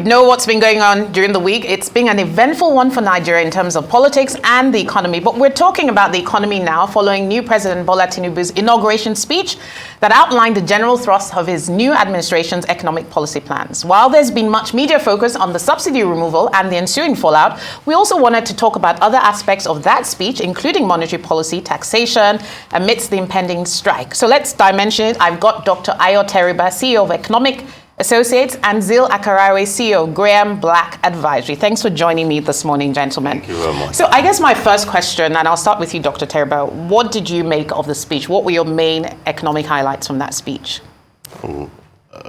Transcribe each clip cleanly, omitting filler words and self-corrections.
You know what's been going on during the week. It's been an eventful one for Nigeria in terms of politics and the economy. But we're talking about the economy now following new President Bola Tinubu's inauguration speech that outlined the general thrust of his new administration's economic policy plans. While there's been much media focus on the subsidy removal and the ensuing fallout, we also wanted to talk about other aspects of that speech, including monetary policy, taxation, amidst the impending strike. So let's dimension it. I've got Dr. Teriba, CEO of Economic Associates, and Zeal Akaraiwe, CEO, Graham Black Advisory. Thanks for joining me this morning, gentlemen. Thank you very much. So I guess my first question, and I'll start with you, Dr. Teriba, what did you make of the speech? What were your main economic highlights from that speech?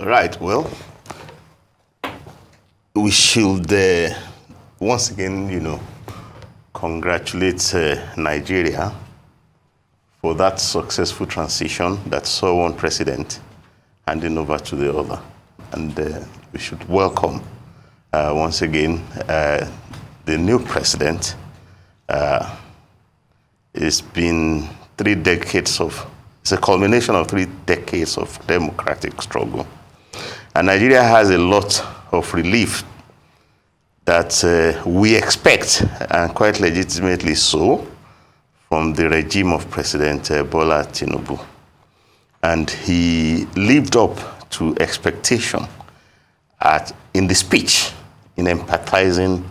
Right, well, we should once again, congratulate Nigeria for that successful transition that saw one president handing over to the other. And we should welcome, once again, the new president. It's been 3 decades it's a culmination of 3 decades of democratic struggle. And Nigeria has a lot of relief that we expect, and quite legitimately so, from the regime of President Bola Tinubu. And he lived up to expectation in the speech, in empathizing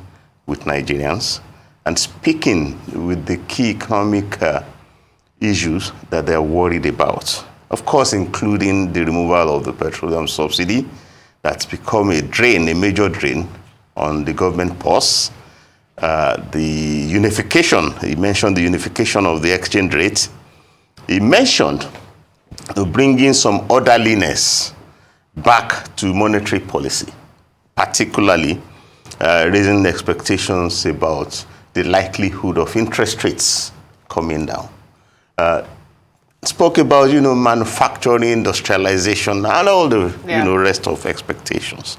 with Nigerians and speaking with the key economic issues that they're worried about. Of course, including the removal of the petroleum subsidy that's become a major drain on the government purse. The unification, he mentioned the unification of the exchange rate. He mentioned bringing some orderliness back to monetary policy, particularly raising expectations about the likelihood of interest rates coming down. Spoke about, manufacturing, industrialization, and all the, rest of expectations.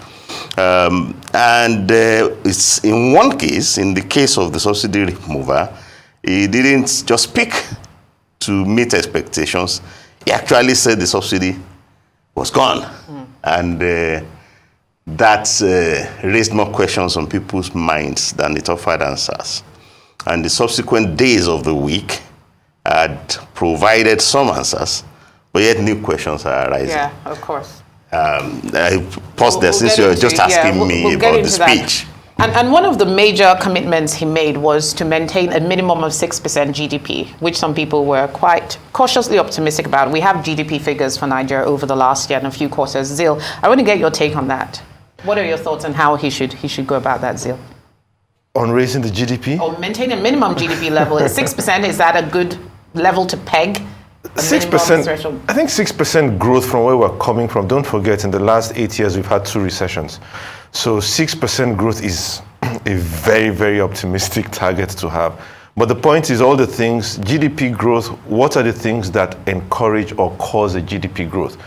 And it's in one case, in the case of the subsidy remover, he didn't just speak to meet expectations. He actually said the subsidy was gone. And that raised more questions on people's minds than it offered answers. And the subsequent days of the week had provided some answers, but yet new questions are arising. Yeah, of course. I paused there since you're just asking me about the speech. And one of the major commitments he made was to maintain a minimum of 6% GDP, which some people were quite cautiously optimistic about. We have GDP figures for Nigeria over the last year and a few quarters. Zeal, I want to get your take on that. What are your thoughts on how he should go about that, Zeal? On raising the GDP? Or maintain a minimum GDP level. Is 6%, is that a good level to peg? 6%, I think 6% growth from where we're coming from. Don't forget, in the last 8 years, we've had 2 recessions. So 6% growth is a very, very optimistic target to have. But the point is all the things, GDP growth, what are the things that encourage or cause a GDP growth?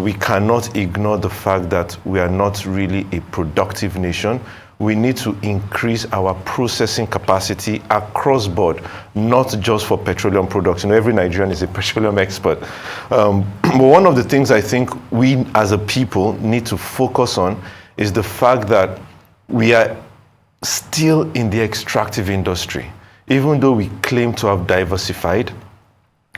We cannot ignore the fact that we are not really a productive nation. We need to increase our processing capacity across board, not just for petroleum products. Every Nigerian is a petroleum expert. But one of the things I think we as a people need to focus on is the fact that we are still in the extractive industry. Even though we claim to have diversified,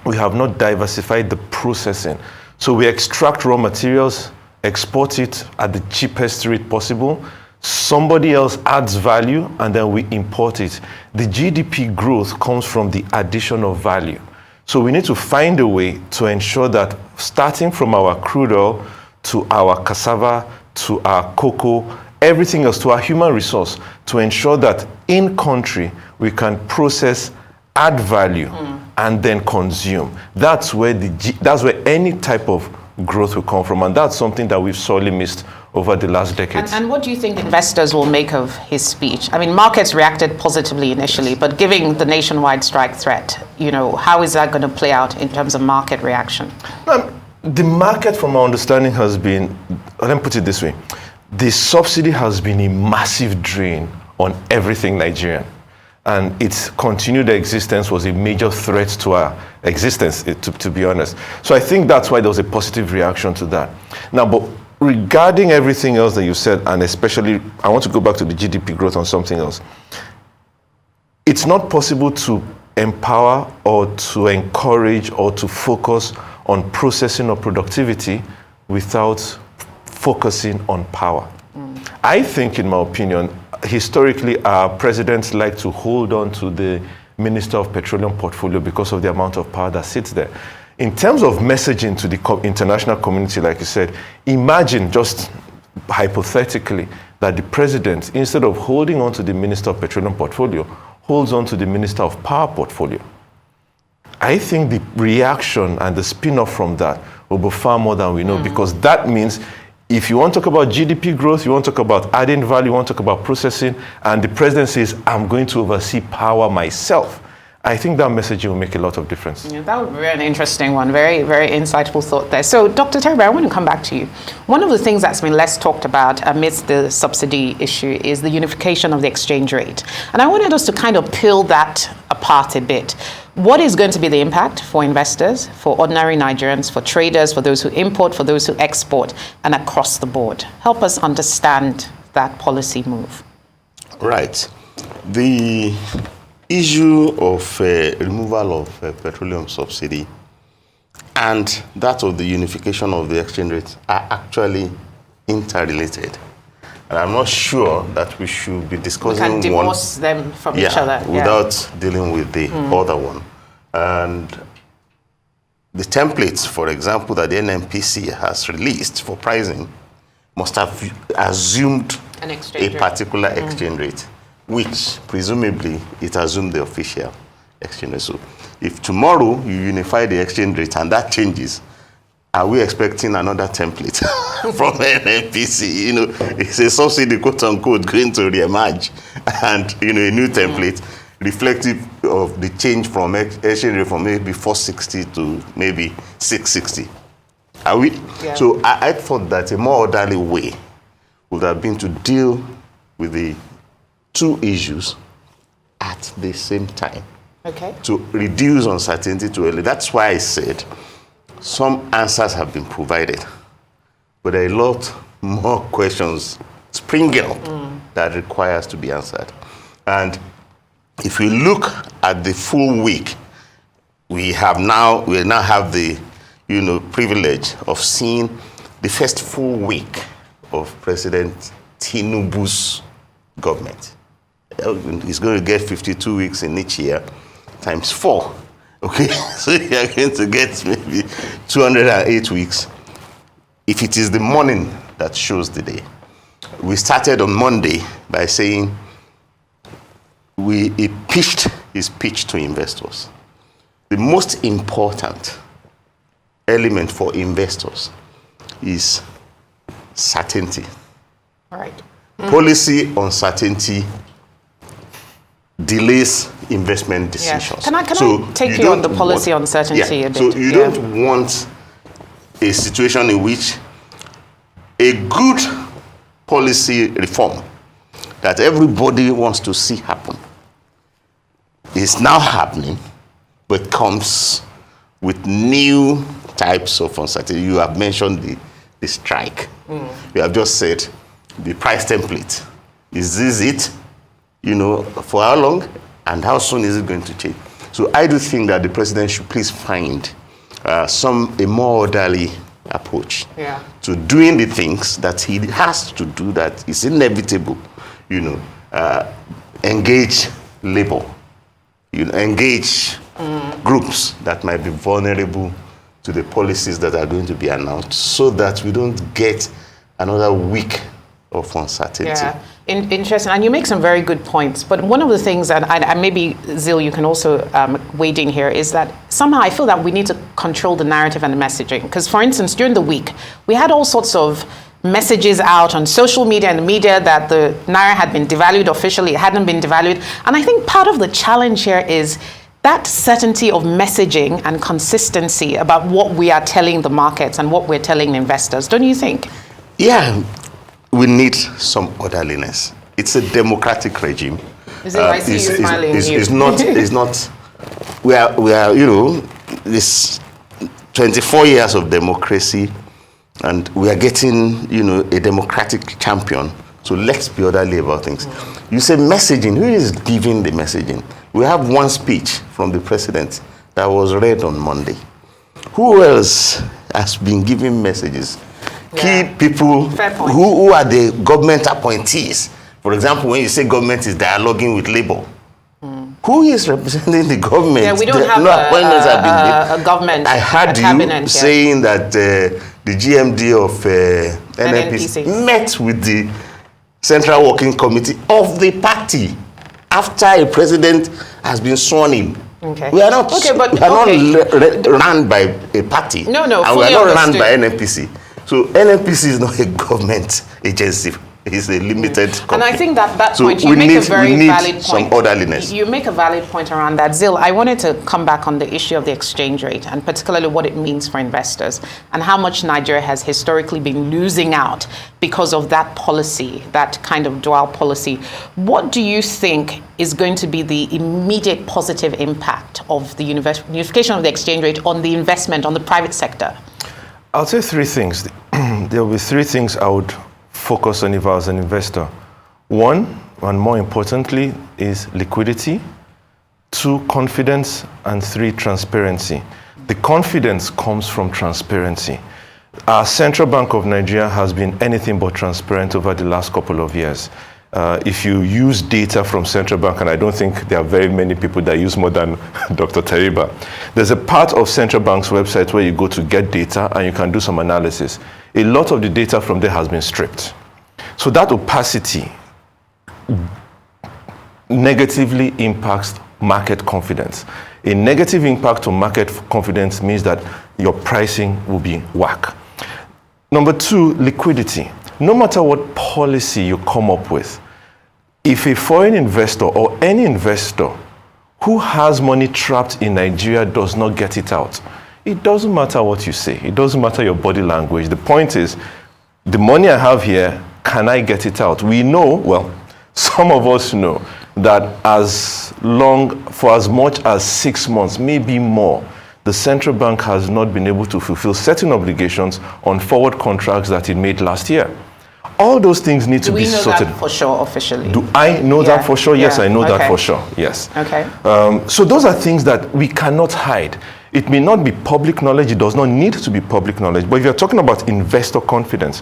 we have not diversified the processing. So we extract raw materials, export it at the cheapest rate possible. Somebody else adds value, and then we import it. The GDP growth comes from the addition of value. So we need to find a way to ensure that starting from our crude oil to our cassava, to our cocoa, everything else, to our human resource, to ensure that in country we can process, add value, and then consume. That's where any type of growth will come from, and that's something that we've sorely missed over the last decades. And what do you think investors will make of his speech? I mean, markets reacted positively initially, but given the nationwide strike threat, how is that going to play out in terms of market reaction? The market, from our understanding, has been, let me put it this way, the subsidy has been a massive drain on everything Nigerian. And its continued existence was a major threat to our existence, to be honest. So I think that's why there was a positive reaction to that. Now, but regarding everything else that you said, and especially, I want to go back to the GDP growth on something else. It's not possible to empower or to encourage or to focus on processing or productivity without focusing on power. I think, in my opinion, historically, our presidents like to hold on to the Minister of Petroleum portfolio because of the amount of power that sits there. In terms of messaging to the international community, like you said, imagine just hypothetically that the president, instead of holding on to the Minister of Petroleum portfolio, holds on to the Minister of Power portfolio. I think the reaction and the spin-off from that will be far more than we know, because that means if you want to talk about GDP growth, you want to talk about adding value, you want to talk about processing, and the president says, I'm going to oversee power myself, I think that messaging will make a lot of difference. Yeah, that would be an interesting one. Very, very insightful thought there. So, Dr. Teriba, I want to come back to you. One of the things that's been less talked about amidst the subsidy issue is the unification of the exchange rate. And I wanted us to kind of peel that apart a bit. What is going to be the impact for investors, for ordinary Nigerians, for traders, for those who import, for those who export, and across the board? Help us understand that policy move. Right. The issue of removal of petroleum subsidy and that of the unification of the exchange rate are actually interrelated. And I'm not sure that we should be discussing one. We can divorce them from each other. Without dealing with the other one. And the templates, for example, that the NNPC has released for pricing must have assumed a particular exchange rate, which presumably it assumed the official exchange rate. So if tomorrow you unify the exchange rate and that changes, are we expecting another template from NNPC? You know, it's a subsidy, quote unquote, going to reemerge, and a new template reflective of the change from exchange rate from maybe 460 to maybe 660. Are we? Yeah. So I thought that a more orderly way would have been to deal with the two issues at the same time. Okay. To reduce uncertainty to early. That's why I said some answers have been provided, but there are a lot more questions springing up that requires to be answered. And if we look at the full week, we now have the privilege of seeing the first full week of President Tinubu's government. He's going to get 52 weeks in each year, times 4. Okay, so you're going to get maybe 208 weeks if it is the morning that shows the day. We started on Monday by saying he pitched his pitch to investors. The most important element for investors is certainty. All right. Policy uncertainty delays investment decisions. Yeah. Can I take you on the policy uncertainty a bit? So you don't want a situation in which a good policy reform that everybody wants to see happen is now happening, but comes with new types of uncertainty. You have mentioned the strike. You have just said the price template. Is this it? For how long and how soon is it going to change? So I do think that the president should please find a more orderly approach to doing the things that he has to do that is inevitable. Engage labor, engage groups that might be vulnerable to the policies that are going to be announced, so that we don't get another week of uncertainty. Yeah, interesting. And you make some very good points. But one of the things, and maybe, Zeal, you can also wade in here, is that somehow I feel that we need to control the narrative and the messaging. Because, for instance, during the week, we had all sorts of messages out on social media and the media that the Naira had been devalued officially. It hadn't been devalued. And I think part of the challenge here is that certainty of messaging and consistency about what we are telling the markets and what we're telling investors. Don't you think? Yeah. We need some orderliness. It's a democratic regime. Is it? I see you smiling. It's not. We are. This 24 years of democracy and we are getting, a democratic champion. So let's be orderly about things. You say messaging. Who is giving the messaging? We have one speech from the president that was read on Monday. Who else has been giving messages? Key people who are the government appointees. For example, when you say government is dialoguing with Labour, who is representing the government? Yeah, we don't have a government. I heard you saying that the GMD of NNPC met with the Central Working Committee of the party after a president has been sworn in. Okay. We are not, run by a party. No, and we are not run by NNPC. So NNPC is not a government agency. It's a limited company. And I think that point, you make a very valid point. Some orderliness. You make a valid point around that. Zeal, I wanted to come back on the issue of the exchange rate and particularly what it means for investors and how much Nigeria has historically been losing out because of that policy, that kind of dual policy. What do you think is going to be the immediate positive impact of the unification of the exchange rate on the investment, on the private sector? I'll say three things. There will be three things I would focus on if I was an investor. One, and more importantly, is liquidity. Two, confidence. And three, transparency. The confidence comes from transparency. Our Central Bank of Nigeria has been anything but transparent over the last couple of years. If you use data from Central Bank, and I don't think there are very many people that use more than Dr. Teriba, there's a part of Central Bank's website where you go to get data and you can do some analysis. A lot of the data from there has been stripped. So that opacity negatively impacts market confidence. A negative impact on market confidence means that your pricing will be whack. Number two, liquidity. No matter what policy you come up with, if a foreign investor or any investor who has money trapped in Nigeria does not get it out, it doesn't matter what you say. It doesn't matter your body language. The point is, the money I have here, can I get it out? We know, well, some of us know that for as much as 6 months, maybe more, the central bank has not been able to fulfill certain obligations on forward contracts that it made last year. All those things need to be sorted. Do we know that for sure officially? Do I know that for sure? Yes, I know that for sure. Yes. Okay. So those are things that we cannot hide. It may not be public knowledge. It does not need to be public knowledge. But if you're talking about investor confidence,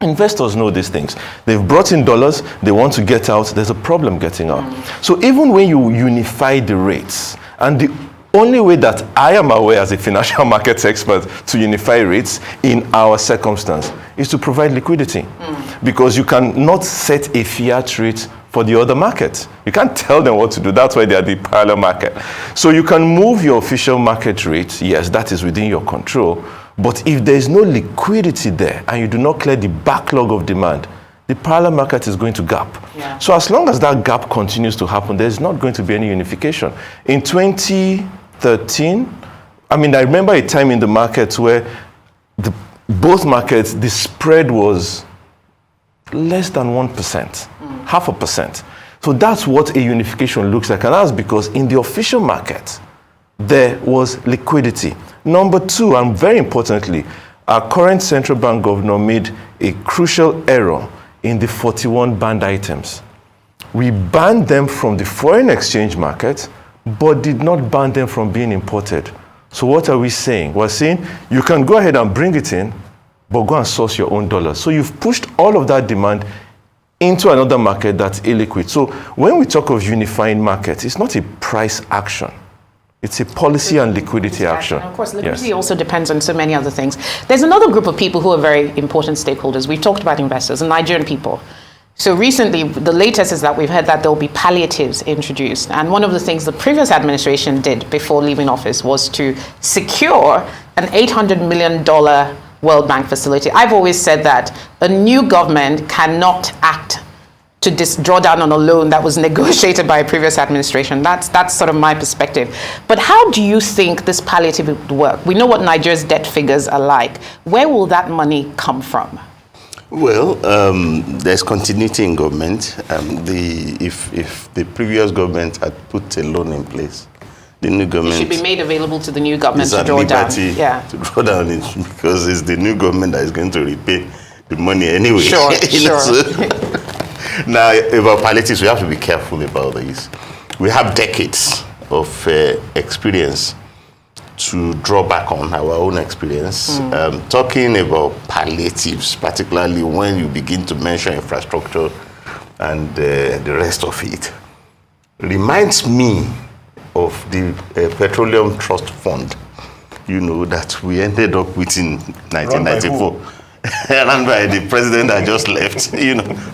investors know these things. They've brought in dollars. They want to get out. There's a problem getting out. So even when you unify the rates, and the only way that I am aware as a financial markets expert to unify rates in our circumstance is to provide liquidity. Because you cannot set a fiat rate for the other markets. You can't tell them what to do. That's why they are the parallel market. So you can move your official market rate. Yes, that is within your control. But if there is no liquidity there and you do not clear the backlog of demand, the parallel market is going to gap. Yeah. So as long as that gap continues to happen, there's not going to be any unification. In 2013, I remember a time in the markets where both markets, the spread was less than 1%, 0.5%. So that's what a unification looks like. And that's because in the official market, there was liquidity. Number two, and very importantly, our current central bank governor made a crucial error in the 41 banned items. We banned them from the foreign exchange market, but did not ban them from being imported. So what are we saying? We're saying you can go ahead and bring it in, but go and source your own dollars. So you've pushed all of that demand into another market that's illiquid. So when we talk of unifying markets, it's not a price action. It's a policy and liquidity action. And of course, liquidity also depends on so many other things. There's another group of people who are very important stakeholders. We've talked about investors and Nigerian people. So recently, the latest is that we've heard that there will be palliatives introduced. And one of the things the previous administration did before leaving office was to secure an $800 million World Bank facility. I've always said that a new government cannot act to draw down on a loan that was negotiated by a previous administration. That's sort of my perspective. But how do you think this palliative would work? We know what Nigeria's debt figures are like. Where will that money come from? Well, there's continuity in government. If the previous government had put a loan in place, the new government. It should be made available to the new government to draw down. To draw down it, because it's the new government that is going to repay the money anyway. Sure, sure. Now, about palliatives, we have to be careful about this. We have decades of experience to draw back on our own experience. Talking about palliatives, particularly when you begin to mention infrastructure and the rest of it, reminds me of the Petroleum Trust Fund, that we ended up with in 1994. Run by the president that just left,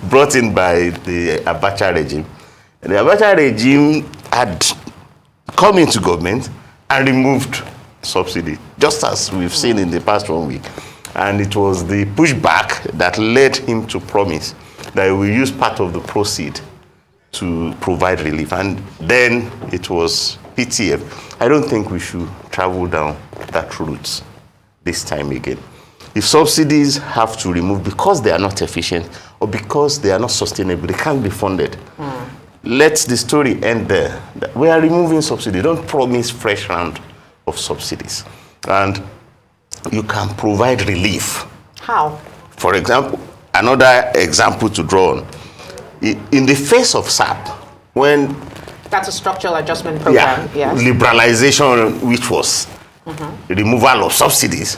brought in by the Abacha regime. And the Abacha regime had come into government and removed subsidy, just as we've seen in the past 1 week. And it was the pushback that led him to promise that he will use part of the proceed to provide relief. And then it was PTF. I don't think we should travel down that route this time again. If subsidies have to remove because they are not efficient or because they are not sustainable, they can't be funded. Let the story end there. We are removing subsidies. Don't promise fresh round of subsidies. And you can provide relief. How? For example, another example to draw on. In the face of SAP, when... That's a structural adjustment program, yes. Liberalization, which was the removal of subsidies,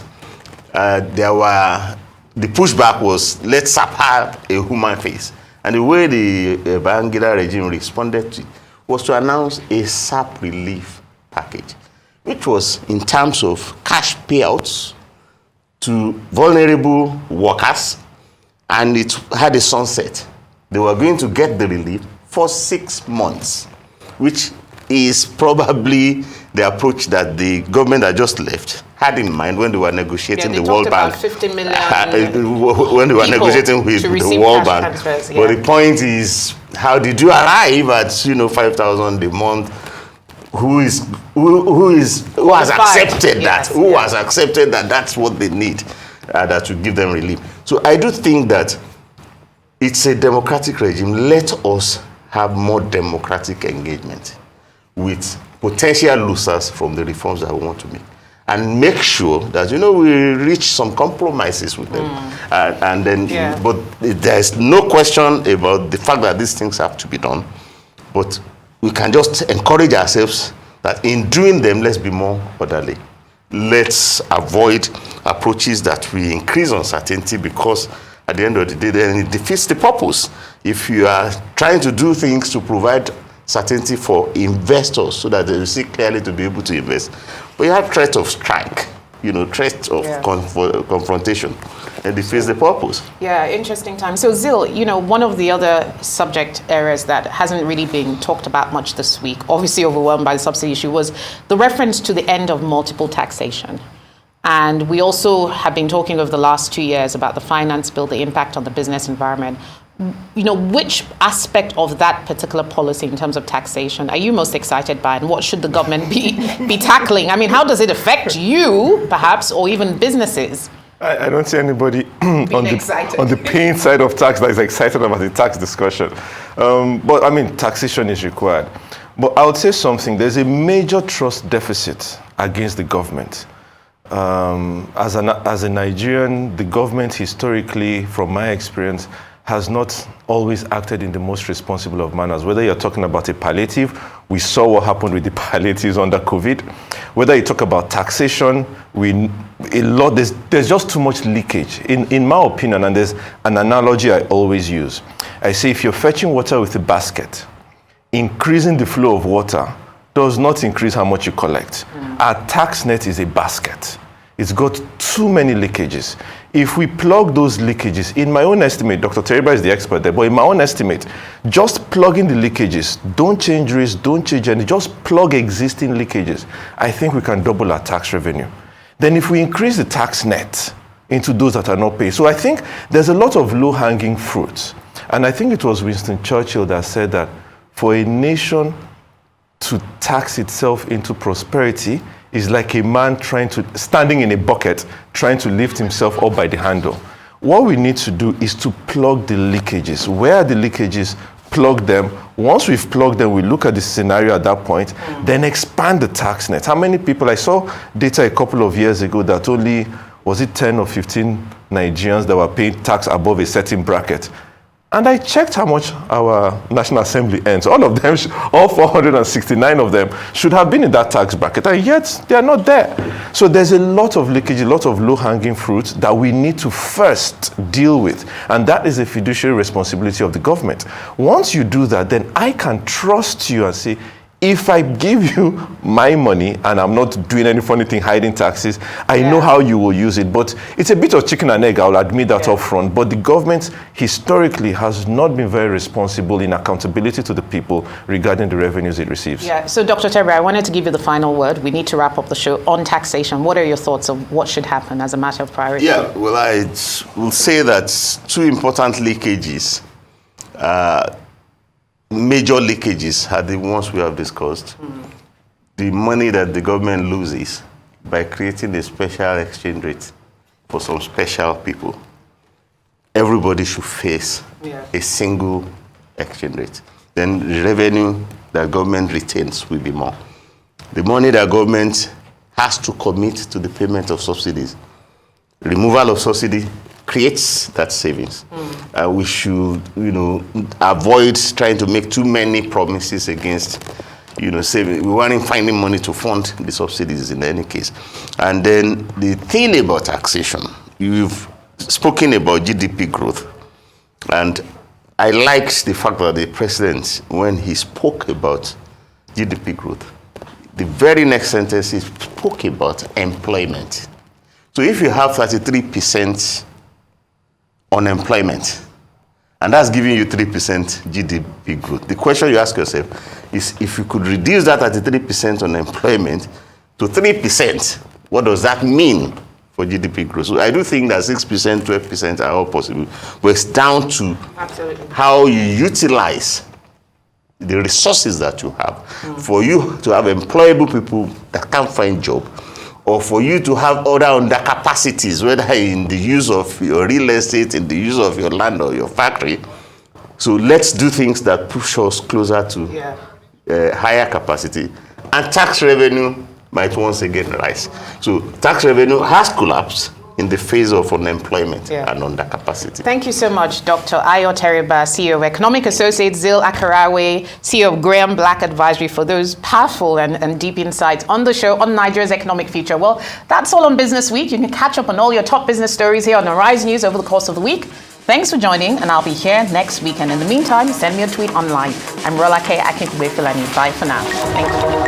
the pushback was, let SAP have a human face. And the way the Babangida regime responded to it was to announce a SAP relief package, which was in terms of cash payouts to vulnerable workers, and it had a sunset. They were going to get the relief for 6 months, which is probably the approach that the government that just left had in mind when they were negotiating the World Bank. 50 million when they were negotiating with the World Bank. But the point is, how did you arrive at 5,000 a month? Who has accepted that? Who has accepted that that's what they need, that to give them relief? So I do think that it's a democratic regime. Let us have more democratic engagement with potential losers from the reforms that we want to make, and make sure that we reach some compromises with them, and then. But there is no question about the fact that these things have to be done. But we can just encourage ourselves that in doing them, let's be more orderly. Let's avoid approaches that we increase uncertainty, because at the end of the day, then it defeats the purpose. If you are trying to do things to provide certainty for investors so that they will see clearly to be able to invest, but you have threat of strike, threat of confrontation, and defeats the purpose. Yeah, interesting time. So Zeal, one of the other subject areas that hasn't really been talked about much this week, obviously overwhelmed by the subsidy issue, was the reference to the end of multiple taxation. And we also have been talking over the last 2 years about the finance bill, the impact on the business environment. Which aspect of that particular policy in terms of taxation are you most excited by, and what should the government be tackling? I mean, how does it affect you, perhaps, or even businesses? I don't see anybody on the paying side of tax that is excited about the tax discussion. But I mean, taxation is required. But I would say something. There's a major trust deficit against the government. As a Nigerian, the government historically, from my experience, has not always acted in the most responsible of manners. Whether you're talking about a palliative, we saw what happened with the palliatives under COVID. Whether you talk about taxation, there's just too much leakage. In my opinion, and there's an analogy I always use. I say if you're fetching water with a basket, increasing the flow of water does not increase how much you collect. Our tax net is a basket. It's got too many leakages. If we plug those leakages, in my own estimate, Dr. Teriba is the expert there, but in my own estimate, just plugging the leakages, don't change rates, don't change any, just plug existing leakages, I think we can double our tax revenue. Then if we increase the tax net into those that are not paid, so I think there's a lot of low-hanging fruits. And I think it was Winston Churchill that said that for a nation to tax itself into prosperity is like a man standing in a bucket, trying to lift himself up by the handle. What we need to do is to plug the leakages. Where are the leakages? plug them. Once we've plugged them, we look at the scenario at that point, then expand the tax net. How many people, I saw data a couple of years ago that only, was it 10 or 15 Nigerians that were paying tax above a certain bracket? And I checked how much our National Assembly earns. All of them, all 469 of them should have been in that tax bracket, and yet they are not there. So there's a lot of leakage, a lot of low-hanging fruit that we need to first deal with. And that is a fiduciary responsibility of the government. Once you do that, then I can trust you and say, if I give you my money and I'm not doing any funny thing, hiding taxes, I know how you will use it. But it's a bit of chicken and egg, I'll admit that up front. But the government historically has not been very responsible in accountability to the people regarding the revenues it receives. Yeah, so Dr. Teriba, I wanted to give you the final word. We need to wrap up the show on taxation. What are your thoughts of what should happen as a matter of priority? Yeah, well, I will say that two important leakages, major leakages are the ones we have discussed. The money that the government loses by creating a special exchange rate for some special people. Everybody should face a single exchange rate. Then the revenue that government retains will be more. The money that government has to commit to the payment of subsidies, removal of subsidy creates that savings. We should, avoid trying to make too many promises against, saving. We weren't finding money to fund the subsidies in any case. And then the thing about taxation, you've spoken about GDP growth. And I liked the fact that the president, when he spoke about GDP growth, the very next sentence he spoke about employment. So if you have 33% unemployment, and that's giving you 3% GDP growth. The question you ask yourself is, if you could reduce that 33% unemployment to 3%, what does that mean for GDP growth? So I do think that 6%, 12% are all possible, but it's down to how you utilize the resources that you have. For you to have employable people that can't find job, or for you to have other undercapacities, whether in the use of your real estate, in the use of your land or your factory. So let's do things that push us closer to higher capacity. And tax revenue might once again rise. So tax revenue has collapsed in the phase of unemployment and undercapacity. Thank you so much, Dr. Ayo Teriba, CEO of Economic Associates, Zeal, Akaraiwe, CEO of Graham Black Advisory, for those powerful and deep insights on the show on Nigeria's economic future. Well, that's all on Business Week. You can catch up on all your top business stories here on Arise News over the course of the week. Thanks for joining, and I'll be here next week. And in the meantime, send me a tweet online. I'm Rola K. Akinkuwe Filani. Bye for now. Thank you.